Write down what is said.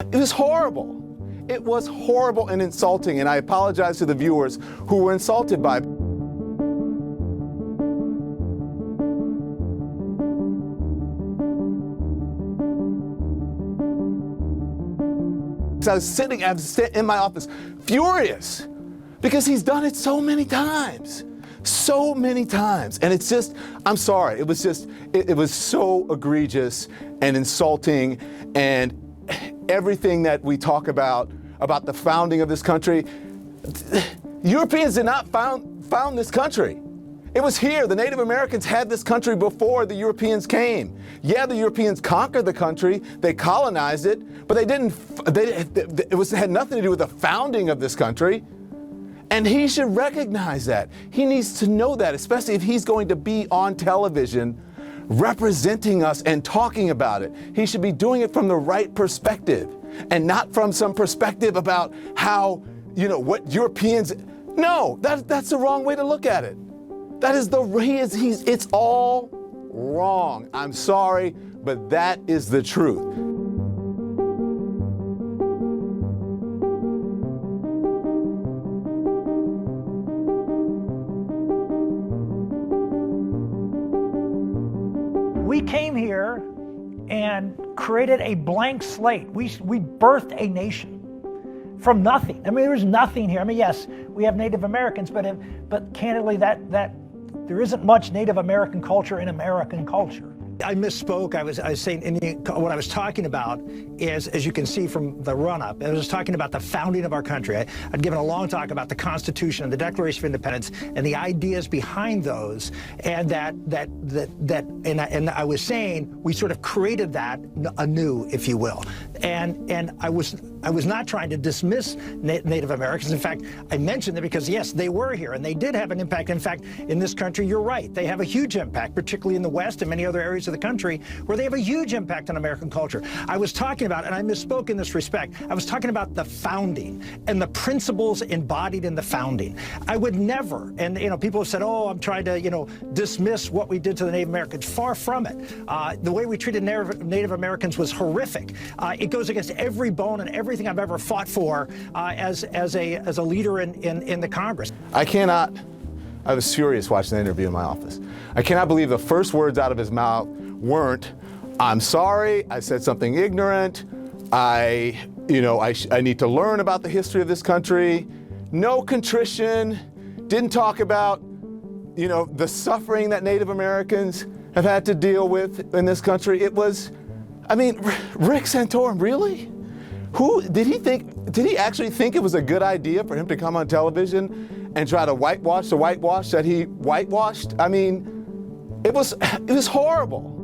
It was horrible. It was horrible and insulting, and I apologize to the viewers who were insulted by it. I was sitting in my office furious because he's done it so many times. So many times. And it's just, I'm sorry, it was just, it was so egregious and insulting, and everything that we talk about the founding of this country, Europeans did not found this country. It was here. The Native Americans had this country before the Europeans came. Yeah, the Europeans conquered the country, they colonized it, but they didn't, it had nothing to do with the founding of this country. And he should recognize that. He needs to know that, especially if he's going to be on television representing us and talking about it. He should be doing it from the right perspective and not from some perspective about how, what Europeans, no, that's the wrong way to look at it. That is it's all wrong. I'm sorry, but that is the truth. We came here and created a blank slate. We birthed a nation from nothing. I mean, there was nothing here. I mean, yes, we have Native Americans, but candidly, that there isn't much Native American culture in American culture. I misspoke. I was saying what I was talking about is, as you can see from the run-up, I was talking about the founding of our country. I'd given a long talk about the Constitution and the Declaration of Independence and the ideas behind those, and and I was saying we sort of created that anew, if you will. And I was not trying to dismiss Native Americans. In fact, I mentioned them because yes, they were here and they did have an impact. In fact, in this country, you're right, they have a huge impact, particularly in the West and many other areas of the country where they have a huge impact on American culture. I was talking about, and I misspoke in this respect, I was talking about the founding and the principles embodied in the founding. I would never, and people have said, oh, I'm trying to, dismiss what we did to the Native Americans. Far from it. The way we treated Native Americans was horrific. It goes against every bone and everything I've ever fought for as a leader in the Congress. I was furious watching the interview in my office. I cannot believe the first words out of his mouth weren't, I'm sorry, I said something ignorant, I need to learn about the history of this country. No contrition, didn't talk about, the suffering that Native Americans have had to deal with in this country. It was, Rick Santorum, really? Did he actually think it was a good idea for him to come on television and try to whitewash the whitewash that he whitewashed? It was horrible.